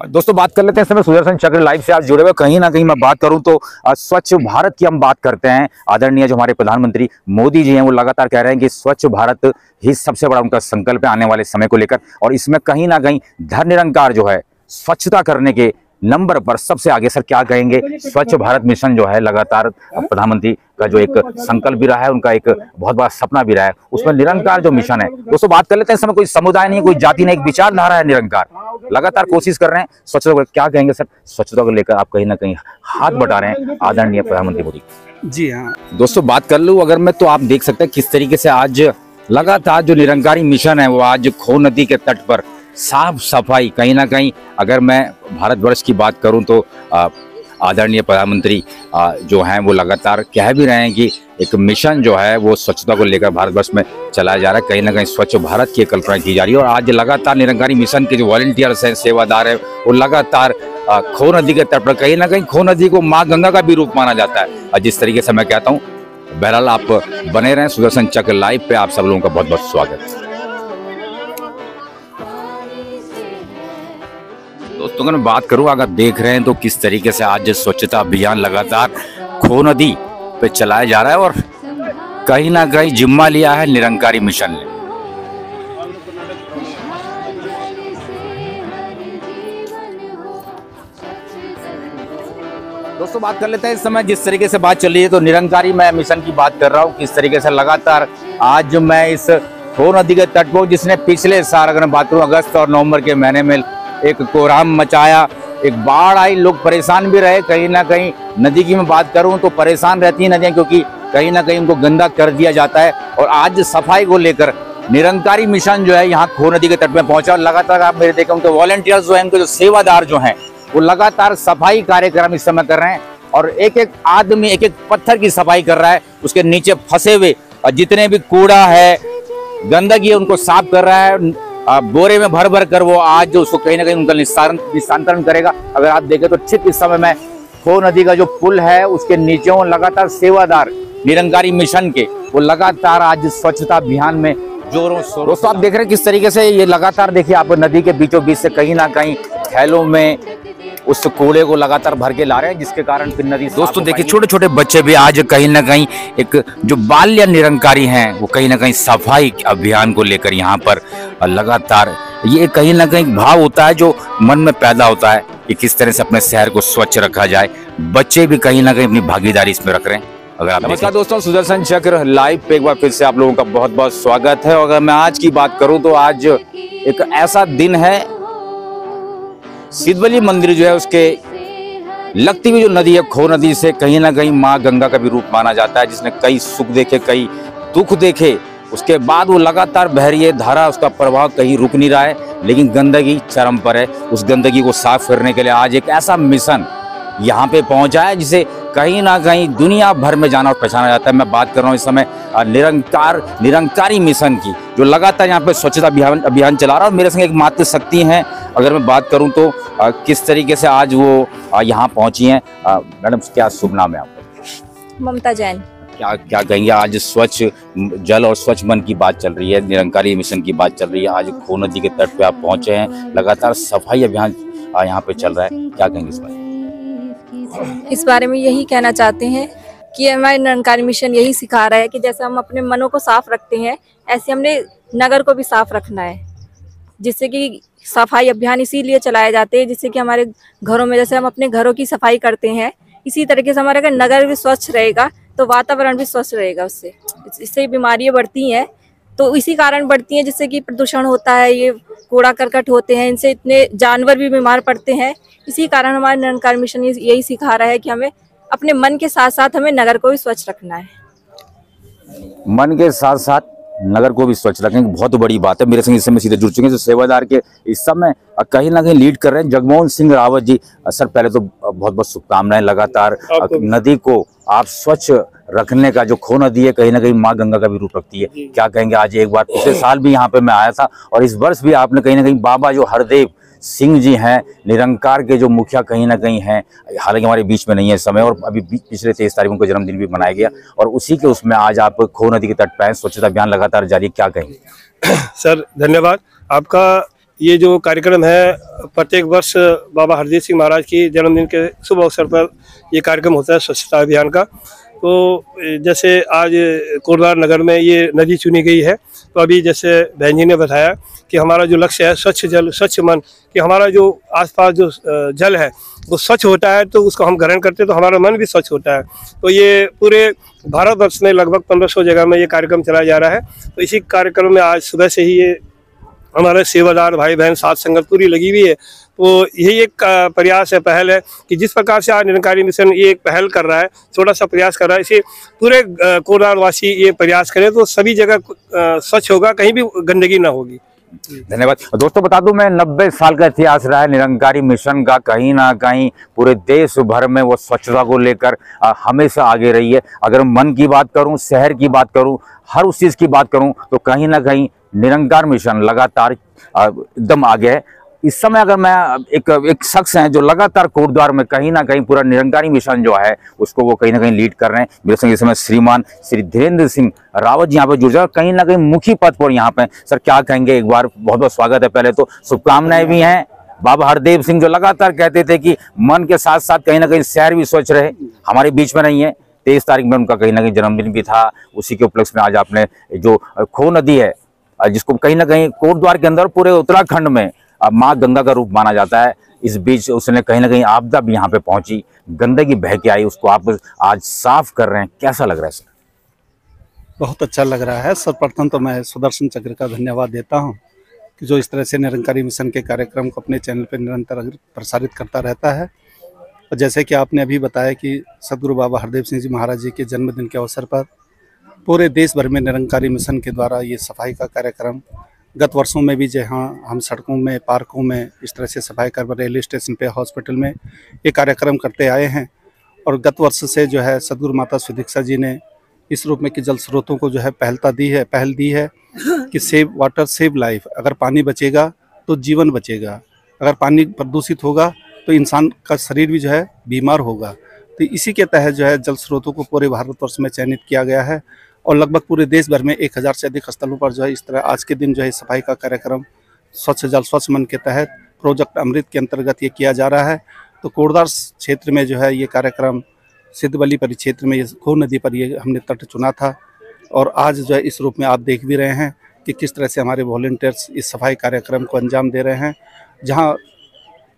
दोस्तों बात कर लेते हैं इस समय सुदर्शन चक्र लाइव से आप जुड़े हुए। कहीं ना कहीं मैं बात करूं तो स्वच्छ भारत की हम बात करते हैं। आदरणीय जो हमारे प्रधानमंत्री मोदी जी हैं वो लगातार कह रहे हैं कि स्वच्छ भारत ही सबसे बड़ा उनका संकल्प है आने वाले समय को लेकर, और इसमें कहीं ना कहीं धर निरंकार जो है स्वच्छता करने के नंबर पर सबसे आगे। सर क्या कहेंगे, स्वच्छ भारत मिशन जो है लगातार प्रधानमंत्री का जो एक संकल्प भी रहा है, उनका एक बहुत बड़ा सपना भी रहा है, उसमें निरंकार जो मिशन है दोस्तों बात कर लेते हैं। इस समय कोई समुदाय नहीं, कोई जाति नहीं, एक विचारधारा है, निरंकार लगातार कोशिश कर रहे हैं स्वच्छता को। क्या कहेंगे सर, स्वच्छता को लेकर आप कहीं ना कहीं हाथ बटा रहे हैं आदरणीय प्रधानमंत्री मोदी? जी हाँ दोस्तों बात कर लूँ अगर मैं, तो आप देख सकते हैं किस तरीके से आज लगातार जो निरंकारी मिशन है वो आज खो नदी के तट पर साफ सफाई, कहीं ना कहीं अगर मैं भारतवर्ष की बात करूं तो आदरणीय प्रधानमंत्री जो हैं वो लगातार कह भी रहे हैं कि एक मिशन जो है वो स्वच्छता को लेकर भारतवर्ष में चलाया जा रहा है। कहीं ना कहीं स्वच्छ भारत की कल्पना की जा रही है, और आज लगातार निरंकारी मिशन के जो वॉलंटियर्स हैं, सेवादार हैं, वो लगातार खो नदी के तट पर, कहीं ना कहीं खो नदी को माँ गंगा का भी रूप माना जाता है। और जिस तरीके से मैं कहता हूँ, बहरहाल आप बने रहें सुदर्शन चक्र लाइव पे, आप सब लोगों का बहुत बहुत स्वागत। दोस्तों अगर मैं बात करूं, अगर देख रहे हैं तो किस तरीके से आज स्वच्छता अभियान लगातार खो नदी पे चलाया जा रहा है, और कहीं ना कहीं जिम्मा लिया है निरंकारी मिशन ने। दोस्तों बात कर लेते हैं इस समय जिस तरीके से बात चल रही है, तो निरंकारी मैं मिशन की बात कर रहा हूं, किस तरीके से लगातार आज मैं इस खो नदी के तट पर, जिसने पिछले साल अगर मैं बात करूं अगस्त और नवंबर के महीने में एक कोहराम मचाया, एक बाढ़ आई, लोग परेशान भी रहे। कहीं ना कहीं नदी की मैं बात करूं तो परेशान रहती हैं नदियां, क्योंकि कहीं ना कहीं उनको गंदा कर दिया जाता है। और आज सफाई को लेकर निरंकारी मिशन जो है यहाँ खो नदी के तट में पहुंचा, और लगातार आप मेरे देखें तो वॉलंटियर्स जो हैं, उनके जो सेवादार जो हैं वो लगातार सफाई कार्यक्रम इस समय कर रहे हैं, और एक एक आदमी एक एक पत्थर की सफाई कर रहा है, उसके नीचे फंसे हुए और जितने भी कूड़ा है, गंदगी है, उनको साफ कर रहा है। बोरे में भर भर कर वो आज उसको कहीं ना कहीं उनका निस्तारण करेगा। अगर आप देखें तो ठीक इस समय में खो नदी का जो पुल है उसके नीचे वो लगातार सेवादार निरंकारी मिशन के वो लगातार आज स्वच्छता अभियान में जोरों शोरों। दोस्तों आप देख रहे हैं किस तरीके से ये लगातार, देखिए आप नदी के बीचों बीच से कहीं ना कहीं थैलों में उस कूड़े को लगातार भर के ला रहे हैं, जिसके कारण फिर नदी। दोस्तों देखिए छोटे छोटे बच्चे भी आज कहीं ना कहीं एक जो बाल्य निरंकारी हैं वो कहीं ना कहीं सफाई अभियान को लेकर यहाँ पर लगातार, ये कहीं ना कहीं भाव होता है जो मन में पैदा होता है कि किस तरह से अपने शहर को स्वच्छ रखा जाए। बच्चे भी कहीं ना कहीं अपनी भागीदारी इसमें रख रहे हैं। अगर आप नमस्कार दोस्तों, सुदर्शन चक्र लाइव पे एक बार फिर से आप लोगों का बहुत बहुत स्वागत है। अगर मैं आज की बात करूं तो आज एक ऐसा दिन है, सिद्धवली मंदिर जो है उसके लगती हुई जो नदी है खो नदी से कहीं ना कहीं माँ गंगा का भी रूप माना जाता है, जिसने कई सुख देखे, कई दुख देखे, उसके बाद वो लगातार बह रही है धारा, उसका प्रभाव कहीं रुक नहीं रहा है, लेकिन गंदगी चरम पर है। उस गंदगी को साफ करने के लिए आज एक ऐसा मिशन यहाँ पे पहुंचा है जिसे कहीं ना कहीं दुनिया भर में जाना और पहचाना जाता है। मैं बात कर रहा हूँ इस समय निरंकारी मिशन की, जो लगातार यहाँ पे स्वच्छता अभियान चला रहा है। और मेरे संग एक मातृ शक्ति हैं, अगर मैं बात करूँ तो किस तरीके से आज वो यहाँ पहुँची हैं। मैडम क्या शुभ नाम है आपका? ममता जैन। क्या कहेंगे, आज स्वच्छ जल और स्वच्छ मन की बात चल रही है, निरंकारी मिशन की बात चल रही है, आज खो नदी के तट पे आप पहुंचे हैं, लगातार सफाई अभियान यहाँ पे चल रहा है, क्या कहेंगे इस बारे में? इस बारे में यही कहना चाहते हैं कि हमारे निरंकारी मिशन यही सिखा रहा है कि जैसे हम अपने मनों को साफ रखते हैं, ऐसे हमने नगर को भी साफ रखना है, जिससे कि सफाई अभियान इसीलिए चलाए जाते हैं, जिससे कि हमारे घरों में जैसे हम अपने घरों की सफाई करते हैं, इसी तरीके से हमारा अगर नगर भी स्वच्छ रहेगा तो वातावरण भी स्वच्छ रहेगा। इससे बीमारियां बढ़ती हैं, तो इसी कारण बढ़ती हैं, जिससे कि प्रदूषण होता है, ये कूड़ा करकट होते हैं, इनसे इतने जानवर भी बीमार पड़ते हैं। इसी कारण हमारा निरंकारी मिशन यही सिखा रहा है कि हमें अपने मन के साथ साथ हमें नगर को भी स्वच्छ रखना है। मन के साथ साथ नगर को भी स्वच्छ रखेंगे, बहुत बड़ी बात है। मेरे संग इस समय सीधे जुड़ चुके हैं जो सेवादार के इस समय कहीं ना कहीं लीड कर रहे हैं, जगमोहन सिंह रावत जी। सर पहले तो बहुत बहुत शुभकामनाएं, लगातार नदी को आप स्वच्छ रखने का, जो खो नदी है कहीं ना कहीं माँ गंगा का भी रूप रखती है, क्या कहेंगे? आज एक बार पिछले साल भी यहाँ पे मैं आया था, और इस वर्ष भी आपने कहीं ना कहीं बाबा जो हरदेव सिंह जी हैं, निरंकार के जो मुखिया कहीं ना कहीं हैं, हालांकि हमारे बीच में नहीं है इस समय, और अभी पिछले 23 तारीख को जन्मदिन भी मनाया गया, और उसी के उसमें आज आप खो नदी के तट पर स्वच्छता अभियान लगातार जारी, क्या कहेंगे? सर धन्यवाद आपका। ये जो कार्यक्रम है प्रत्येक वर्ष बाबा हरदेव सिंह महाराज की जन्मदिन के शुभ अवसर पर ये कार्यक्रम होता है स्वच्छता अभियान का। तो जैसे आज कोटद्वार नगर में ये नदी चुनी गई है, तो अभी जैसे बहन जी ने बताया कि हमारा जो लक्ष्य है स्वच्छ जल स्वच्छ मन, कि हमारा जो आसपास जो जल है वो स्वच्छ होता है तो उसको हम ग्रहण करते हैं तो हमारा मन भी स्वच्छ होता है। तो ये पूरे भारतवर्ष में लगभग 1500 जगह में ये कार्यक्रम चलाया जा रहा है। तो इसी कार्यक्रम में आज सुबह से ही ये हमारे सेवादार भाई बहन साथ संगत पूरी लगी हुई है। तो यही एक प्रयास है, पहल है कि जिस प्रकार से आज निरंकारी मिशन ये एक पहल कर रहा है, छोटा सा प्रयास कर रहा है, इसे पूरे कोटद्वार वासी ये प्रयास करें तो सभी जगह स्वच्छ होगा, कहीं भी गंदगी ना होगी। धन्यवाद। दोस्तों बता दूं मैं 90 साल का इतिहास रहा है निरंकारी मिशन का, कहीं ना कहीं पूरे देश भर में वो स्वच्छता को लेकर हमेशा आगे रही है। अगर मन की बात करूं, शहर की बात करूं, हर उस चीज़ की बात करूं तो कहीं ना कहीं निरंकार मिशन लगातार एकदम आगे है। इस समय अगर मैं एक शख्स हैं जो लगातार कोटद्वार में कहीं ना कहीं पूरा निरंकारी मिशन जो है उसको वो कहीं ना कहीं लीड कर रहे हैं। मेरे संग इस समय श्रीमान श्री धीरेन्द्र सिंह रावत जी यहाँ पे जुड़ जाए, कहीं ना कहीं मुखी पद पर यहाँ पे। सर क्या कहेंगे, एक बार बहुत बहुत स्वागत है। पहले तो शुभकामनाएं भी हैं। बाबा हरदेव सिंह जो लगातार कहते थे कि मन के साथ साथ कहीं ना कहीं शहर भी स्वच्छ रहे, हमारे बीच में नहीं है। 23 तारीख में उनका कहीं ना कहीं जन्मदिन भी था, उसी के उपलक्ष्य में आज आपने जो खो नदी है जिसको कहीं ना कहीं कोटद्वार के अंदर पूरे उत्तराखंड में माँ गंगा का रूप माना जाता है, इस बीच उसने कहीं ना कहीं आपदा भी यहाँ पे पहुंची, गंदगी बह के आई, उसको आप आज साफ कर रहे हैं, कैसा लग रहा है सर? बहुत अच्छा लग रहा है। सर्वप्रथम तो मैं सुदर्शन चक्र का धन्यवाद देता हूं कि जो इस तरह से निरंकारी मिशन के कार्यक्रम को अपने चैनल पर निरंतर प्रसारित करता रहता है। और जैसे कि आपने अभी बताया कि सदगुरु बाबा हरदेव सिंह जी महाराज जी के जन्मदिन के अवसर पर पूरे देश भर में निरंकारी मिशन के द्वारा ये सफाई का कार्यक्रम गत वर्षों में भी जहाँ हम सड़कों में, पार्कों में इस तरह से सफाई कर, रेलवे स्टेशन पे, हॉस्पिटल में ये कार्यक्रम करते आए हैं। और गत वर्ष से जो है सदगुरु माता सुदीक्षा जी ने इस रूप में कि जल स्रोतों को जो है पहल दी है कि सेव वाटर सेव लाइफ। अगर पानी बचेगा तो जीवन बचेगा, अगर पानी प्रदूषित होगा तो इंसान का शरीर भी जो है बीमार होगा। तो इसी के तहत जो है जल स्रोतों को पूरे भारतवर्ष में चयनित किया गया है और लगभग पूरे देश भर में 1000 से अधिक स्थलों पर जो है इस तरह आज के दिन जो है सफाई का कार्यक्रम स्वच्छ जल स्वच्छ मन के तहत प्रोजेक्ट अमृत के अंतर्गत ये किया जा रहा है। तो कोटद्वार क्षेत्र में जो है ये कार्यक्रम सिद्धबली परिक्षेत्र में खो नदी पर ये हमने तट चुना था और आज जो है इस रूप में आप देख भी रहे हैं कि किस तरह से हमारे वॉलंटियर्स इस सफाई कार्यक्रम को अंजाम दे रहे हैं। जहाँ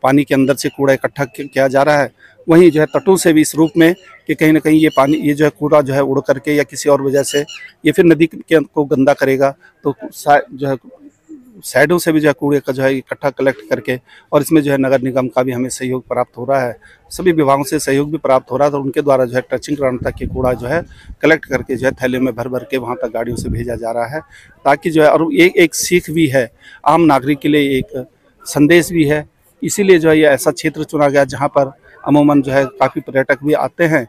पानी के अंदर से कूड़ा इकट्ठा किया जा रहा है, वहीं जो है तटों से भी इस रूप में कि कहीं ना कहीं ये पानी ये जो है कूड़ा जो है उड़ करके या किसी और वजह से ये फिर नदी के को गंदा करेगा, तो जो है साइडों से भी जो है कूड़े का जो है इकट्ठा कलेक्ट करके, और इसमें जो है नगर निगम का भी हमें सहयोग प्राप्त हो रहा है, सभी विभागों से सहयोग भी प्राप्त हो रहा है। तो उनके द्वारा जो है ट्रचिंग ग्राउंड तक के कूड़ा जो है कलेक्ट करके जो है थैले में भर के वहाँ तक गाड़ियों से भेजा जा रहा है, ताकि जो है और एक सीख भी है, आम नागरिक के लिए एक संदेश भी है। इसीलिए जो है ये ऐसा क्षेत्र चुना गया जहाँ पर अमूमन जो है काफ़ी पर्यटक भी आते हैं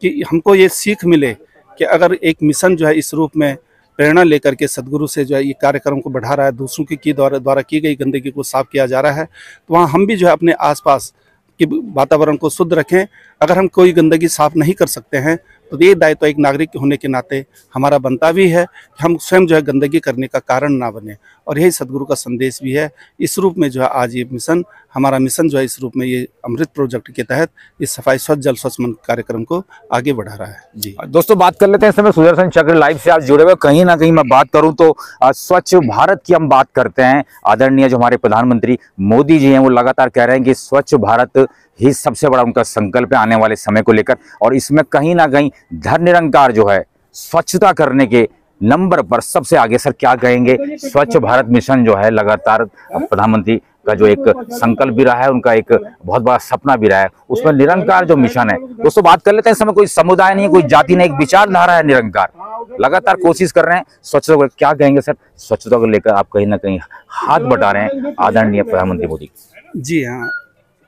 कि हमको ये सीख मिले कि अगर एक मिशन जो है इस रूप में प्रेरणा लेकर के सदगुरु से जो है ये कार्यक्रम को बढ़ा रहा है, दूसरों की द्वारा की गई गंदगी को साफ किया जा रहा है, तो वहाँ हम भी जो है अपने आसपास के वातावरण को शुद्ध रखें। अगर हम कोई गंदगी साफ नहीं कर सकते हैं तो ये दायित्व एक नागरिक होने के नाते हमारा बनता भी है कि हम स्वयं जो है गंदगी करने का कारण ना बने, और यही सदगुरु का संदेश भी है। इस रूप में जो है आज ये मिशन, हमारा मिशन जो है इस रूप में ये अमृत प्रोजेक्ट के तहत इस सफाई स्वच्छ जल स्वच्छ मन कार्यक्रम को आगे बढ़ा रहा है। जी दोस्तों बात कर लेते हैं, इस समय सुदर्शन चक्र लाइव से आप जुड़े हुए। कहीं ना कहीं मैं बात करूं तो स्वच्छ भारत की हम बात करते हैं। आदरणीय जो हमारे प्रधानमंत्री मोदी जी हैं वो लगातार कह रहे हैं कि स्वच्छ भारत ही सबसे बड़ा उनका संकल्प है आने वाले समय को लेकर, और इसमें कहीं ना कहीं धर्म निरंकार जो है स्वच्छता करने के नंबर पर सबसे आगे। सर क्या कहेंगे, स्वच्छ भारत मिशन जो है लगातार प्रधानमंत्री का जो एक संकल्प भी रहा है, उनका एक बहुत बड़ा सपना भी रहा है, उसमें निरंकार जो मिशन है। दोस्तों बात कर लेते हैं, इस समय कोई समुदाय नहीं है, कोई जाति नहीं, एक विचारधारा है निरंकार, लगातार कोशिश कर रहे हैं स्वच्छता को। क्या कहेंगे सर, स्वच्छता को लेकर आप कहीं ना कहीं हाथ बटा रहे हैं आदरणीय प्रधानमंत्री मोदी? जी हाँ,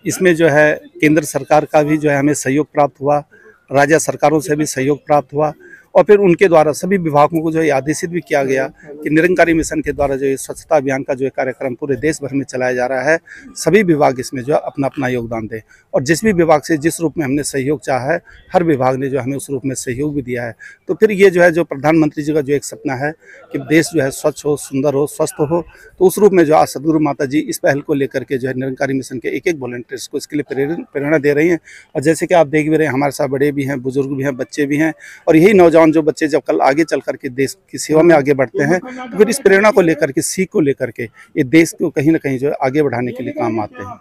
इसमें जो है केंद्र सरकार का भी जो है हमें सहयोग प्राप्त हुआ, राज्य सरकारों से भी सहयोग प्राप्त हुआ, और फिर उनके द्वारा सभी विभागों को जो है आदेशित भी किया गया कि निरंकारी मिशन के द्वारा जो ये स्वच्छता अभियान का जो कार्यक्रम पूरे देश भर में चलाया जा रहा है, सभी विभाग इसमें जो है अपना अपना योगदान दें। और जिस भी विभाग से जिस रूप में हमने सहयोग चाहा है, हर विभाग ने जो हमें उस रूप में सहयोग भी दिया है। तो फिर ये जो है जो प्रधानमंत्री जी का जो एक सपना है कि देश जो है स्वच्छ हो, सुंदर हो, स्वस्थ हो, तो उस रूप में जो आज सदगुरु माता जी इस पहल को लेकर के जो है निरंकारी मिशन के एक एक वॉलंटियर्स को इसके लिए प्रेरणा दे रही हैं। और जैसे कि आप देख भी रहे हैं, हमारे साथ बड़े भी हैं, बुजुर्ग भी हैं, बच्चे भी हैं, और यही नौजवान जो बच्चे जब कल आगे चल करके देश की सेवा में आगे बढ़ते हैं, तो फिर इस प्रेरणा को लेकर के, सीख को लेकर के ये देश को कहीं ना कहीं जो है आगे बढ़ाने के लिए काम आते हैं।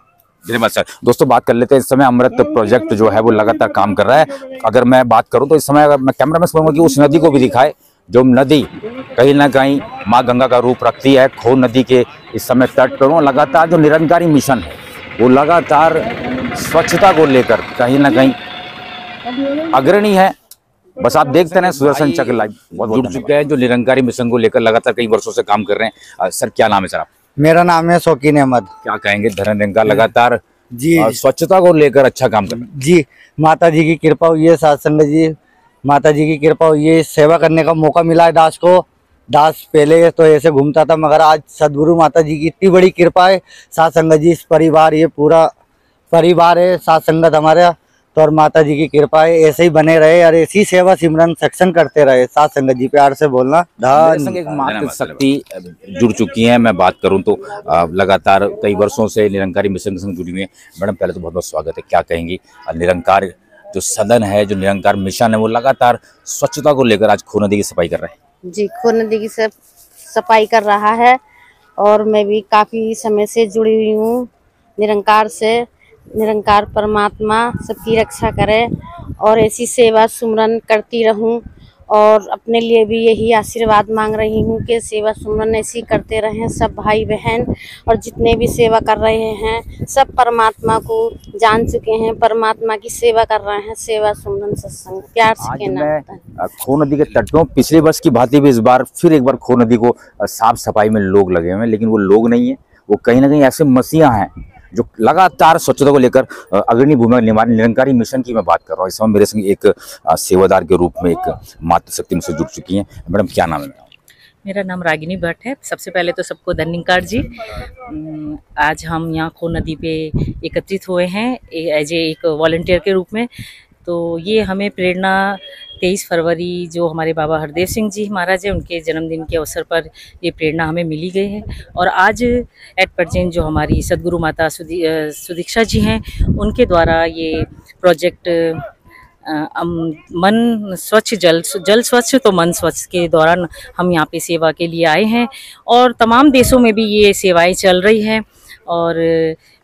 धन्यवाद सर। दोस्तों बात कर लेते हैं, इस समय अमृत प्रोजेक्ट जो है वो लगातार काम कर रहा है। अगर मैं बात करूं तो इस समय अगर मैं कैमरा में कहूँगा कि उस नदी को भी दिखाए जो नदी कहीं ना कहीं माँ गंगा का रूप रखती है। खो नदी के इस समय तट पर लगातार जो निरंकारी मिशन है वो लगातार स्वच्छता को लेकर कहीं ना कहीं अग्रणी है। बस आप देखते हैं सुदर्शन चक्र लाइव बहुत जुड़ चुके हैं जो निरंकारी मिशन को लेकर लगातार कई वर्षों से काम कर रहे हैं। सर क्या नाम है सर आप? मेरा नाम है शौकीन अहमद। क्या कहेंगे धर्मनिरंकार लगातार जी स्वच्छता को लेकर अच्छा काम कर रहे हैं? जी, माता जी की कृपा हुई है, साथ संगत जी माता जी की कृपा हुई है, सेवा करने का मौका मिला है दास को। दास पहले तो ऐसे घूमता था, मगर आज सदगुरु माता जी की इतनी बड़ी कृपा है, साथ संगत जी इस परिवार, ये पूरा परिवार है साथ संगत हमारा, तो और माता जी की कृपा है, ऐसे ही बने रहे और ऐसी सेवा सिमरन सत्संग करते रहे। साथ संगत जी प्यार से बोलना। एक मातृ शक्ति जुड़ चुकी है। मैं बात करूं तो लगातार कई वर्षों से निरंकारी मिशन के संग जुड़ी हुई है। मैडम पहले तो बहुत बहुत स्वागत है। क्या कहेंगी निरंकार जो सदन है, जो निरंकार मिशन है, वो लगातार स्वच्छता को लेकर आज खो नदी की सफाई कर रहे हैं? जी, खो नदी की सफाई कर रहा है और मैं भी काफ़ी समय से जुड़ी हुई हूँ निरंकार से। निरंकार परमात्मा सबकी रक्षा करे और ऐसी सेवा सुमरन करती रहूं, और अपने लिए भी यही आशीर्वाद मांग रही हूं कि सेवा सुमरन ऐसी करते रहें सब भाई बहन, और जितने भी सेवा कर रहे हैं सब परमात्मा को जान चुके हैं, परमात्मा की सेवा कर रहे हैं। सेवा सुमरन सत्संग प्यार से कहना होता है। खो नदी के तट पर पिछले वर्ष की भांति भी इस बार फिर एक बार खो नदी को साफ सफाई में लोग लगे हुए हैं, लेकिन वो लोग नहीं है, वो कहीं ना कहीं ऐसे मसीहा हैं जो लगातार स्वच्छता को लेकर अग्रणी भूमिका निभा रहे। निरंकारी मिशन की मैं बात कर रहा हूँ। इस समय मेरे संग एक सेवादार के रूप में एक मातृ शक्ति मुझसे जुड़ चुकी हैं। मैडम क्या नाम है? मेरा नाम रागिनी भट्ट है। सबसे पहले तो सबको धन्यवाद जी। आज हम यहाँ खो नदी पे एकत्रित हुए हैं एज एक वॉलंटियर के रूप में। तो ये हमें प्रेरणा 23 फरवरी जो हमारे बाबा हरदेव सिंह जी महाराज हैं, उनके जन्मदिन के अवसर पर ये प्रेरणा हमें मिली गई है। और आज एट प्रेजेंट जो हमारी सदगुरु माता सुदीक्षा जी हैं, उनके द्वारा ये प्रोजेक्ट मन स्वच्छ जल स्वच्छ तो मन स्वच्छ के दौरान हम यहाँ पे सेवा के लिए आए हैं, और तमाम देशों में भी ये सेवाएं चल रही हैं। और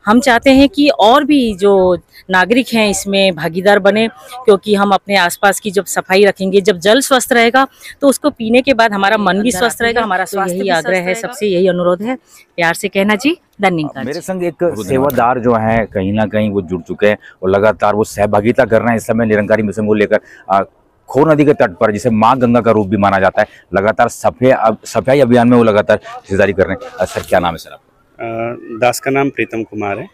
हम चाहते हैं कि और भी जो नागरिक हैं इसमें भागीदार बने, क्योंकि हम अपने आसपास की जब सफाई रखेंगे, जब जल स्वस्थ रहेगा तो उसको पीने के बाद हमारा मन भी स्वस्थ रहेगा, हमारा स्वास्थ्य यही आग्रह है, सबसे यही अनुरोध है। प्यार से कहना जी, धन्यवाद। मेरे संग एक सेवादार जो है कहीं ना कहीं वो जुड़ चुके हैं और लगातार वो सहभागिता कर रहे हैं इस समय निरंकारी मिशन को लेकर। खो नदी के तट पर जिसे माँ गंगा का रूप भी माना जाता है, लगातार सफाई अभियान में वो लगातार हिस्सेदारी कर रहे हैं। सर क्या नाम है सर आप? दास का नाम प्रीतम कुमार है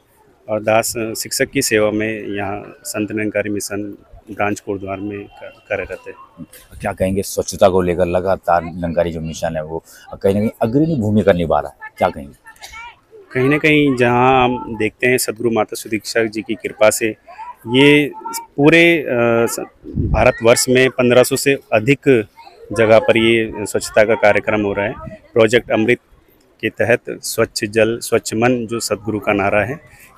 और दास शिक्षक की सेवा में यहाँ संत निरंकारी मिशन ब्रांच कोटद्वार में कार्यरत है। क्या कहेंगे स्वच्छता को लेकर लगातार निरंकारी जो मिशन है वो कहीं ना कहीं अग्रणी भूमिका निभा रहा है, क्या कहेंगे? कहीं ना कहीं जहाँ हम देखते हैं सदगुरु माता सुदीक्षा जी की कृपा से ये पूरे भारतवर्ष में 1500 से अधिक जगह पर ये स्वच्छता का कार्यक्रम हो रहा है। प्रोजेक्ट अमृत के तहत स्वच्छ जल स्वच्छ मन जो सदगुरु का नारा है,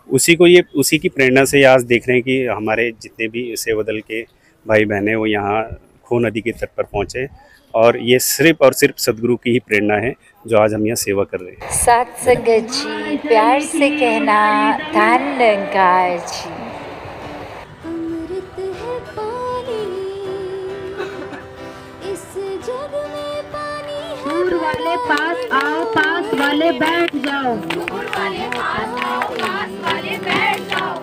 उसी की प्रेरणा से आज देख रहे हैं कि हमारे जितने भी सेवा दल के भाई बहन हैं वो यहाँ खो नदी के तट पर पहुँचे, और ये सिर्फ और सिर्फ सदगुरु की ही प्रेरणा है जो आज हम यहाँ सेवा कर रहे हैं। साथ संगत जी प्यार से कहना, धन्यवाद जी। वाले पास आओ, पास वाले बैठ जाओ।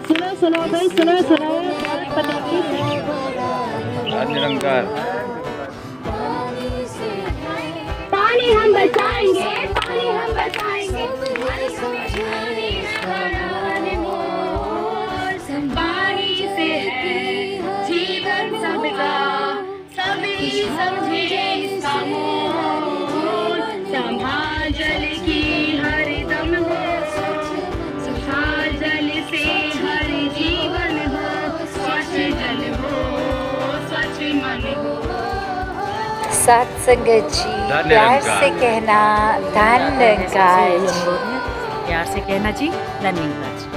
सुनो सुनो भाई, सुनो सुनो। निरंकार पानी हम बचाएंगे, पानी हम बचाएंगे। पानी से जीवन सबका, सभी सब सत्संगत जी धन प्यार निरंकार। से कहना धन निरंकार। अनुरोध है प्यार से कहना जी धन निरंकार जी।